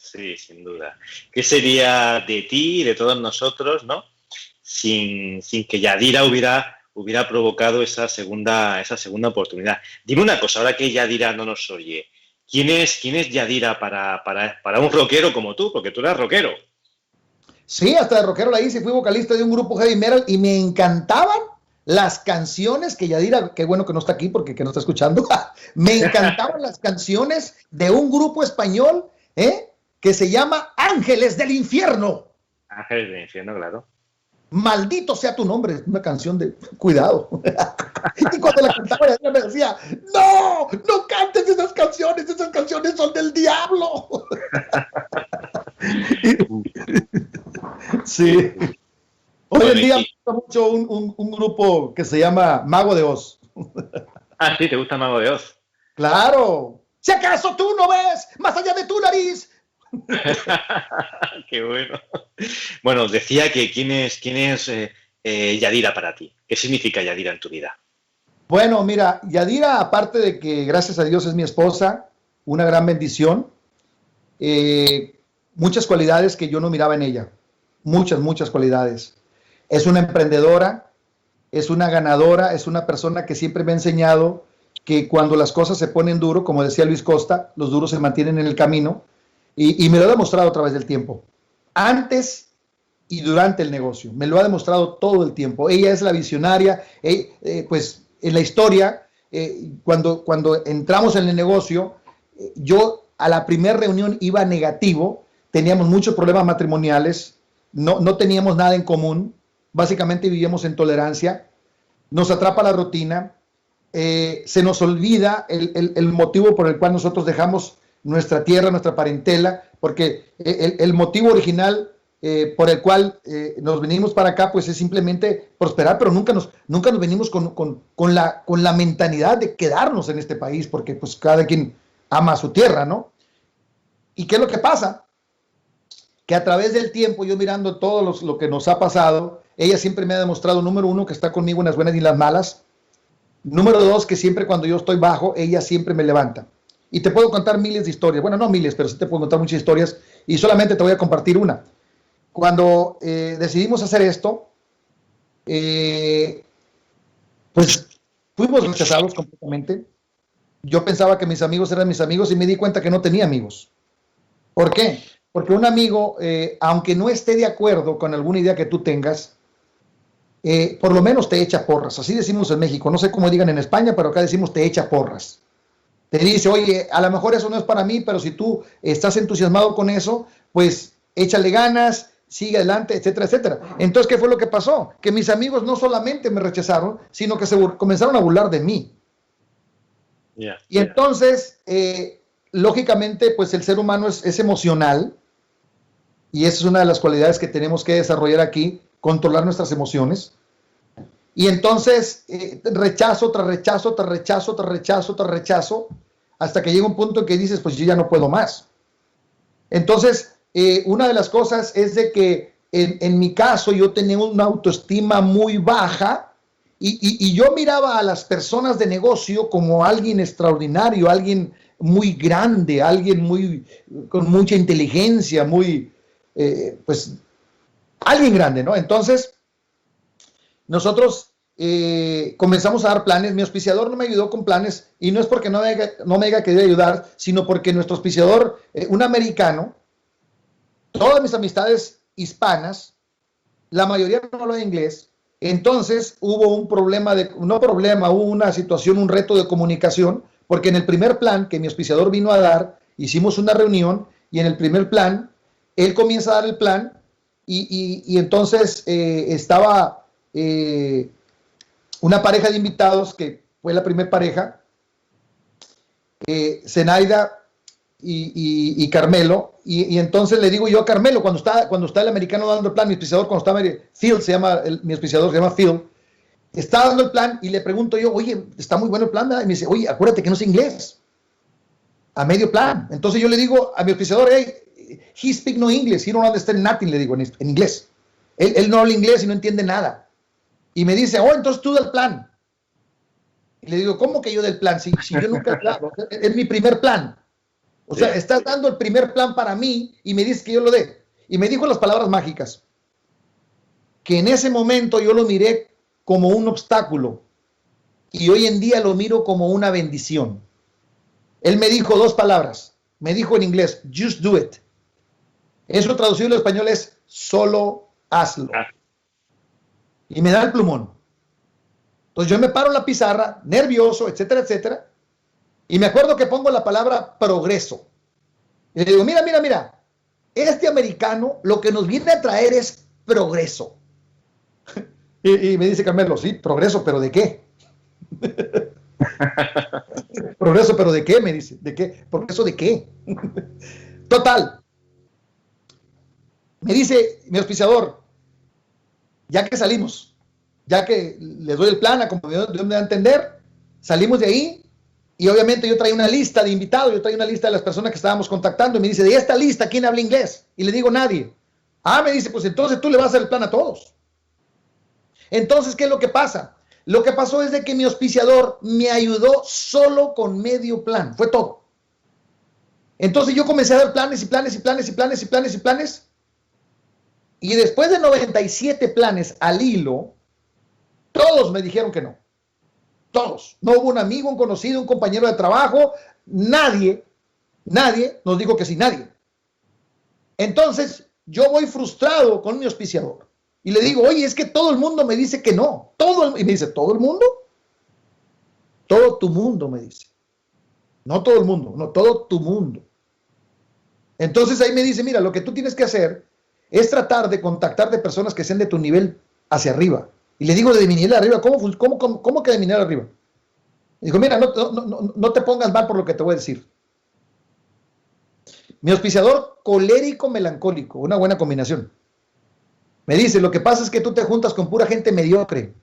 Sí, sin duda. ¿Qué sería de ti y de todos nosotros, ¿no? Sin que Yadira hubiera provocado esa segunda oportunidad. Dime una cosa, ahora que Yadira no nos oye, ¿quién es Yadira para un rockero como tú? Porque tú eras rockero. Sí, hasta de rockero la hice, fui vocalista de un grupo heavy metal y me encantaban las canciones que Yadira, qué bueno que no está aquí porque que no está escuchando, me encantaban las canciones de un grupo español, que se llama Ángeles del Infierno. Ángeles del Infierno, claro. Maldito sea tu nombre, una canción de cuidado. Y cuando la cantaba ella me decía, no cantes esas canciones son del diablo. Sí. Hoy en día me gusta mucho un grupo que se llama Mago de Oz. Ah, sí, ¿te gusta Mago de Oz? Claro. Si acaso tú no ves más allá de tu nariz. Qué bueno. Bueno, decía que ¿quién es Yadira para ti? ¿Qué significa Yadira en tu vida? Bueno, mira, Yadira, aparte de que gracias a Dios es mi esposa, una gran bendición, eh, muchas cualidades que yo no miraba en ella, muchas cualidades. Es una emprendedora, es una ganadora, es una persona que siempre me ha enseñado que cuando las cosas se ponen duro, como decía Luis Costa, los duros se mantienen en el camino, y me lo ha demostrado a través del tiempo. Antes y durante el negocio, me lo ha demostrado todo el tiempo. Ella es la visionaria, pues en la historia, cuando entramos en el negocio, yo a la primera reunión iba negativo, teníamos muchos problemas matrimoniales, no teníamos nada en común, básicamente vivíamos en tolerancia, nos atrapa la rutina, se nos olvida el motivo por el cual nosotros dejamos nuestra tierra, nuestra parentela, porque el motivo original por el cual nos venimos para acá, pues es simplemente prosperar, pero nunca nos venimos con la mentalidad de quedarnos en este país, porque pues cada quien ama su tierra, ¿no? ¿Y qué es lo que pasa? Que a través del tiempo, yo mirando todo lo que nos ha pasado, ella siempre me ha demostrado, número uno, que está conmigo en las buenas y las malas. Número dos, que siempre cuando yo estoy bajo, ella siempre me levanta. Y te puedo contar miles de historias. Bueno, no miles, pero sí te puedo contar muchas historias. Y solamente te voy a compartir una. Cuando decidimos hacer esto, pues fuimos rechazados completamente. Yo pensaba que mis amigos eran mis amigos y me di cuenta que no tenía amigos. ¿Por qué? Porque un amigo, aunque no esté de acuerdo con alguna idea que tú tengas, por lo menos te echa porras. Así decimos en México. No sé cómo digan en España, pero acá decimos te echa porras. Te dice, oye, a lo mejor eso no es para mí, pero si tú estás entusiasmado con eso, pues échale ganas, sigue adelante, etcétera, etcétera. Entonces, ¿qué fue lo que pasó? Que mis amigos no solamente me rechazaron, sino que comenzaron a burlar de mí. Y entonces, lógicamente, pues el ser humano es emocional, y esa es una de las cualidades que tenemos que desarrollar aquí, controlar nuestras emociones. Y entonces, rechazo tras rechazo, tras rechazo, tras rechazo, tras rechazo, hasta que llega un punto en que dices, pues yo ya no puedo más. Entonces, una de las cosas es de que en mi caso yo tenía una autoestima muy baja y yo miraba a las personas de negocio como alguien extraordinario, alguien muy grande, alguien con mucha inteligencia, pues, alguien grande, ¿no? Entonces, nosotros comenzamos a dar planes. Mi auspiciador no me ayudó con planes y no es porque no me haya querido ayudar, sino porque nuestro auspiciador, un americano, todas mis amistades hispanas, la mayoría no habla inglés. Entonces hubo un problema, hubo una situación, un reto de comunicación, porque en el primer plan que mi auspiciador vino a dar, hicimos una reunión y en el primer plan, él comienza a dar el plan y entonces estaba una pareja de invitados que fue la primera pareja, Zenaida y Carmelo, y entonces le digo yo a Carmelo, cuando está el americano dando el plan, mi auspiciador, cuando está Phil, mi auspiciador se llama Phil, está dando el plan y le pregunto yo, oye, está muy bueno el plan, ¿verdad? Y me dice, oye, acuérdate que no sé inglés, a medio plan. Entonces yo le digo a mi auspiciador, hey, he speak no English, he don't understand nothing, le digo en inglés. Él no habla inglés y no entiende nada. Y me dice, oh, entonces tú del plan. Y le digo, ¿cómo que yo del plan? Si yo nunca he hablado, es mi primer plan. O sea, estás dando el primer plan para mí y me dices que yo lo dé. Y me dijo las palabras mágicas, que en ese momento yo lo miré como un obstáculo y hoy en día lo miro como una bendición. Él me dijo dos palabras. Me dijo en inglés, just do it. Eso traducido al español es, solo hazlo. Y me da el plumón. Entonces yo me paro en la pizarra, nervioso, etcétera, etcétera, y me acuerdo que pongo la palabra progreso. Y le digo, mira, este americano lo que nos viene a traer es progreso. Y me dice Carmelo, sí, progreso, pero ¿de qué? Progreso, pero ¿de qué? Me dice, ¿de qué? ¿Progreso de qué? Total. Me dice mi auspiciador, ya que salimos, ya que les doy el plan, a como Dios me da a entender, salimos de ahí y obviamente yo traía una lista de invitados, yo traía una lista de las personas que estábamos contactando y me dice, de esta lista, ¿quién habla inglés? Y le digo, nadie. Ah, me dice, pues entonces tú le vas a hacer el plan a todos. Entonces, ¿qué es lo que pasa? Lo que pasó es de que mi auspiciador me ayudó solo con medio plan, fue todo. Entonces yo comencé a dar planes y planes y planes y planes y planes y planes. Y después de 97 planes al hilo, todos me dijeron que no. Todos. No hubo un amigo, un conocido, un compañero de trabajo, nadie nos dijo que sí, nadie. Entonces yo voy frustrado con mi auspiciador y le digo, oye, es que todo el mundo me dice que no. Y me dice, ¿todo el mundo? Todo tu mundo, me dice. No todo el mundo, no, todo tu mundo. Entonces ahí me dice, mira, lo que tú tienes que hacer es tratar de contactar de personas que sean de tu nivel hacia arriba. Y le digo, de mi nivel arriba, ¿cómo que de mi nivel arriba? Y digo, mira, no te pongas mal por lo que te voy a decir. Mi auspiciador, colérico, melancólico, una buena combinación. Me dice, lo que pasa es que tú te juntas con pura gente mediocre.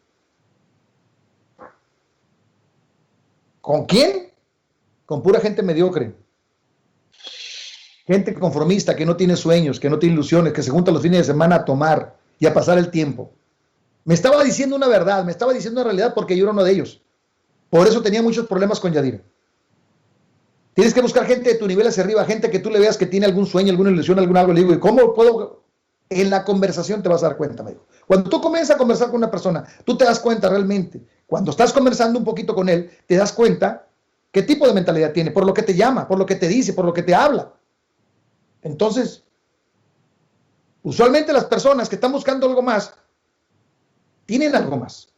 ¿Con quién? Con pura gente mediocre. Gente conformista, que no tiene sueños, que no tiene ilusiones, que se junta los fines de semana a tomar y a pasar el tiempo. Me estaba diciendo una verdad, me estaba diciendo una realidad porque yo era uno de ellos. Por eso tenía muchos problemas con Yadira. Tienes que buscar gente de tu nivel hacia arriba, gente que tú le veas que tiene algún sueño, alguna ilusión, algún algo. Le digo, ¿y cómo puedo? En la conversación te vas a dar cuenta, me dijo. Cuando tú comienzas a conversar con una persona, tú te das cuenta realmente. Cuando estás conversando un poquito con él, te das cuenta qué tipo de mentalidad tiene, por lo que te llama, por lo que te dice, por lo que te habla. Entonces, usualmente las personas que están buscando algo más, tienen algo más.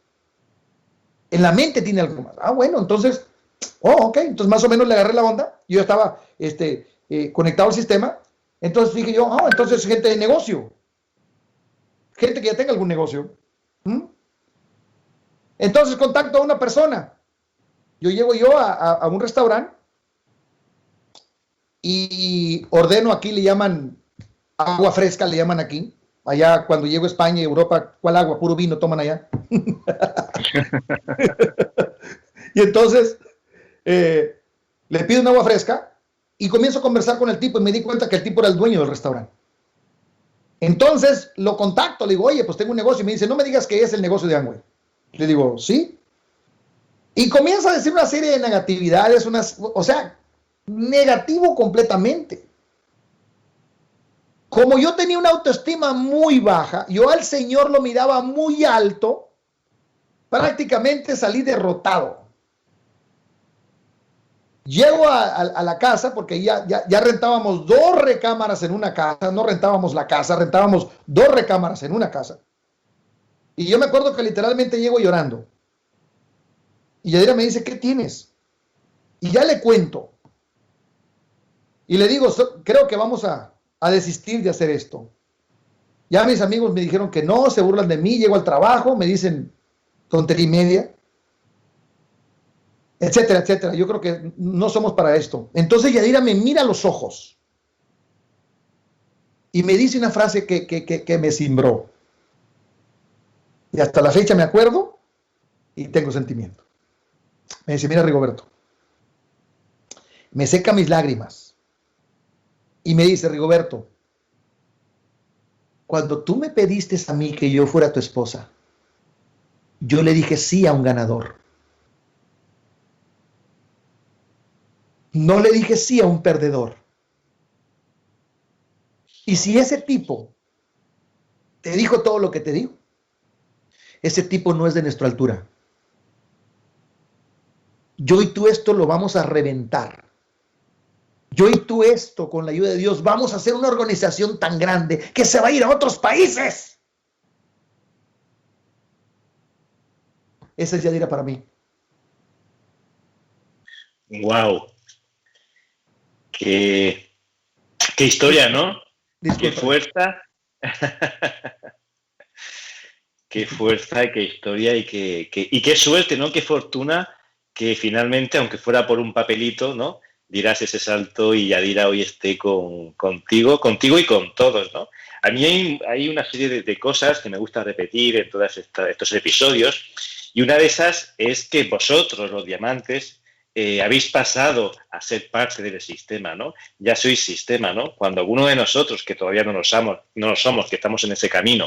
En la mente tiene algo más. Ah, bueno, entonces, ok, entonces más o menos le agarré la onda. Yo estaba conectado al sistema. Entonces dije yo, entonces gente de negocio. Gente que ya tenga algún negocio. Entonces contacto a una persona. Yo llego a un restaurante y ordeno, aquí le llaman agua fresca, le llaman aquí. Allá cuando llego a España y Europa, ¿cuál agua? Puro vino toman allá. Y entonces le pido un agua fresca y comienzo a conversar con el tipo y me di cuenta que el tipo era el dueño del restaurante. Entonces lo contacto, le digo, oye, pues tengo un negocio. Y me dice, no me digas que es el negocio de Amway. Le digo, sí. Y comienza a decir una serie de negatividades, o sea, negativo completamente. Como yo tenía una autoestima muy baja, yo al Señor lo miraba muy alto, prácticamente salí derrotado. Llego a la casa, porque ya rentábamos 2 recámaras en una casa, no rentábamos la casa, rentábamos 2 recámaras en una casa. Y yo me acuerdo que literalmente llego llorando. Y Yadira me dice, ¿qué tienes? Y ya le cuento. Y le digo, creo que vamos a desistir de hacer esto. Ya mis amigos me dijeron que no, se burlan de mí, llego al trabajo, me dicen tontería y media, etcétera, etcétera. Yo creo que no somos para esto. Entonces Yadira me mira a los ojos y me dice una frase que me cimbró. Y hasta la fecha me acuerdo y tengo sentimiento. Me dice, mira, Rigoberto, me seca mis lágrimas. Y me dice, Rigoberto, cuando tú me pediste a mí que yo fuera tu esposa, yo le dije sí a un ganador. No le dije sí a un perdedor. Y si ese tipo te dijo todo lo que te dijo, ese tipo no es de nuestra altura. Yo y tú esto lo vamos a reventar. Yo y tú esto, con la ayuda de Dios, vamos a hacer una organización tan grande que se va a ir a otros países. Esa es Yadira para mí. Wow. Qué historia, ¿no? Disculpa. Qué fuerza. Qué fuerza y qué historia y qué suerte, ¿no? Qué fortuna que finalmente, aunque fuera por un papelito, ¿no?, dirás ese salto y Yadira hoy esté contigo y con todos, ¿no? A mí hay una serie de cosas que me gusta repetir en todos estos episodios, y una de esas es que vosotros, los diamantes, habéis pasado a ser parte del sistema, ¿no? Ya sois sistema, ¿no? Cuando alguno de nosotros, que todavía no lo somos, que estamos en ese camino,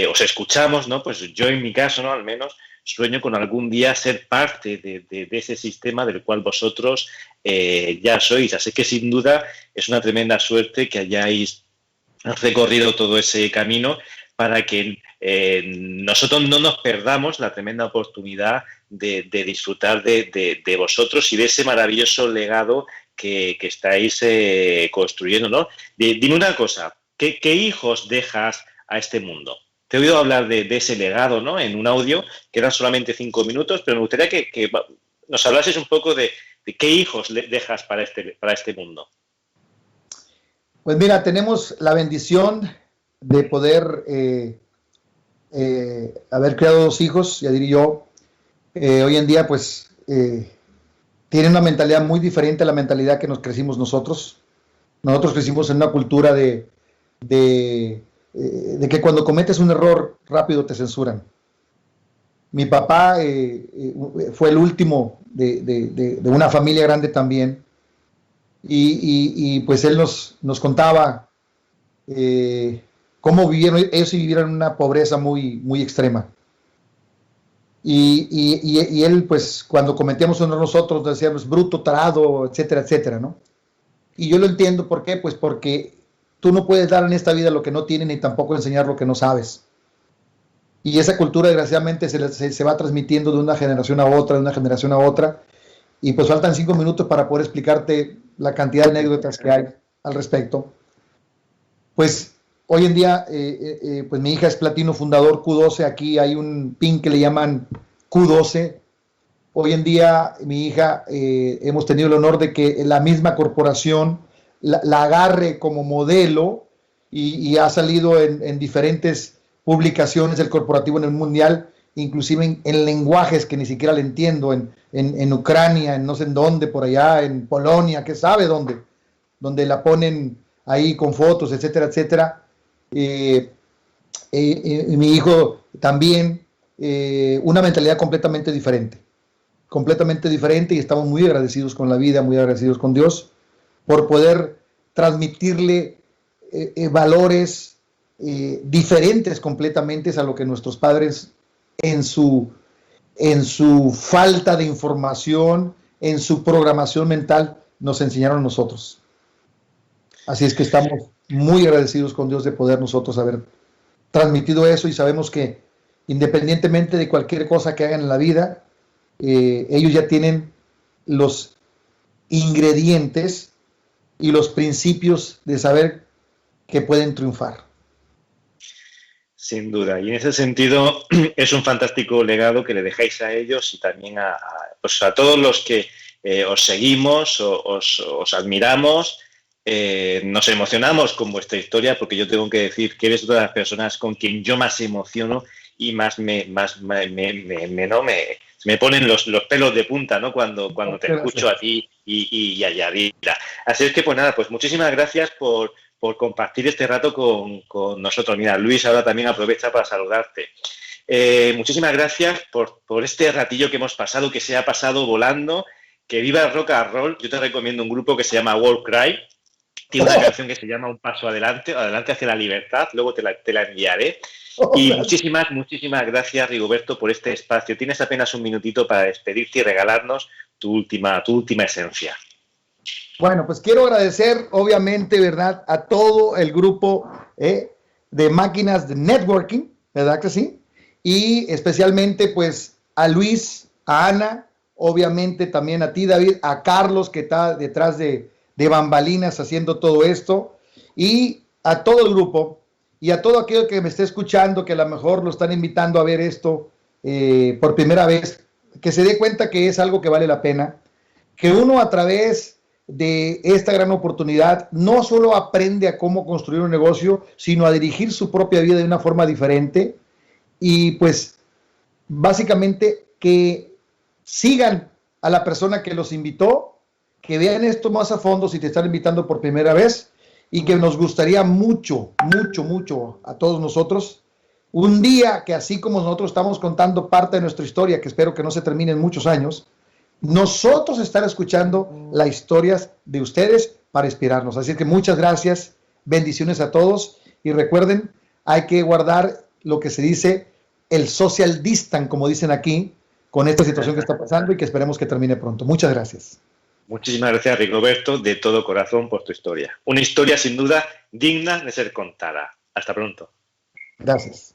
os escuchamos, ¿no? Pues yo en mi caso, ¿no?, al menos, sueño con algún día ser parte de ese sistema del cual vosotros ya sois. Así que sin duda es una tremenda suerte que hayáis recorrido todo ese camino para que nosotros no nos perdamos la tremenda oportunidad de disfrutar de vosotros y de ese maravilloso legado que estáis construyendo, ¿no? Dime una cosa, ¿qué hijos dejas a este mundo? Te he oído hablar de ese legado, ¿no? En un audio, que eran solamente 5 minutos, pero me gustaría que nos hablases un poco de qué hijos dejas para este mundo. Pues mira, tenemos la bendición de poder haber creado 2 hijos, ya diría yo. Hoy en día, pues, tienen una mentalidad muy diferente a la mentalidad que nos crecimos nosotros. Nosotros crecimos en una cultura de que cuando cometes un error rápido te censuran. Mi papá fue el último de una familia grande también, y pues él nos contaba cómo vivieron, ellos vivieron en una pobreza muy extrema. Y él, pues, cuando cometíamos un error nosotros, decíamos bruto, tarado, etcétera, etcétera, ¿no? Y yo lo entiendo, ¿por qué? Pues porque tú no puedes dar en esta vida lo que no tienes, ni tampoco enseñar lo que no sabes. Y esa cultura, desgraciadamente, se va transmitiendo de una generación a otra, de una generación a otra. Y pues faltan 5 minutos para poder explicarte la cantidad de anécdotas que hay al respecto. Pues hoy en día, pues mi hija es platino fundador Q12. Aquí hay un pin que le llaman Q12. Hoy en día mi hija, hemos tenido el honor de que la misma corporación la agarre como modelo, y ha salido en diferentes publicaciones del corporativo en el mundial, inclusive en lenguajes que ni siquiera le entiendo, en Ucrania, en no sé en dónde, por allá, en Polonia, que sabe dónde, donde la ponen ahí con fotos, etcétera, etcétera. Mi hijo también, una mentalidad completamente diferente, y estamos muy agradecidos con la vida, muy agradecidos con Dios por poder transmitirle valores diferentes completamente a lo que nuestros padres en su falta de información, en su programación mental, nos enseñaron a nosotros. Así es que estamos muy agradecidos con Dios de poder nosotros haber transmitido eso, y sabemos que independientemente de cualquier cosa que hagan en la vida, ellos ya tienen los ingredientes y los principios de saber que pueden triunfar. Sin duda, y en ese sentido es un fantástico legado que le dejáis a ellos y también pues a todos los que os seguimos, os admiramos, nos emocionamos con vuestra historia, porque yo tengo que decir que eres una de las personas con quien yo más emociono y más me ponen los pelos de punta, ¿no? Cuando te escucho a ti y a Yadira. Así es que, pues nada, pues muchísimas gracias por compartir este rato con nosotros. Mira, Luis ahora también aprovecha para saludarte. Muchísimas gracias por este ratillo que hemos pasado, que se ha pasado volando. Que viva el rock and roll. Yo te recomiendo un grupo que se llama War Cry. Tiene una canción que se llama Un paso adelante, adelante hacia la libertad. Luego te la enviaré. Y muchísimas gracias, Rigoberto, por este espacio. Tienes apenas un minutito para despedirte y regalarnos tu última esencia. Bueno, pues quiero agradecer, obviamente, ¿verdad?, a todo el grupo de máquinas de networking, ¿verdad que sí? Y especialmente, pues, a Luis, a Ana, obviamente también a ti, David, a Carlos, que está detrás de bambalinas haciendo todo esto, y a todo el grupo, y a todo aquel que me esté escuchando, que a lo mejor lo están invitando a ver esto por primera vez, que se dé cuenta que es algo que vale la pena, que uno a través de esta gran oportunidad no solo aprende a cómo construir un negocio, sino a dirigir su propia vida de una forma diferente, y pues básicamente que sigan a la persona que los invitó, que vean esto más a fondo si te están invitando por primera vez, y que nos gustaría mucho a todos nosotros un día que, así como nosotros estamos contando parte de nuestra historia, que espero que no se termine en muchos años, nosotros estar escuchando las historias de ustedes para inspirarnos. Así que muchas gracias, bendiciones a todos, y recuerden, hay que guardar lo que se dice el social distance, como dicen aquí, con esta situación que está pasando y que esperemos que termine pronto. Muchas gracias. Muchísimas gracias, Rigoberto, de todo corazón por tu historia. Una historia sin duda digna de ser contada. Hasta pronto. Gracias.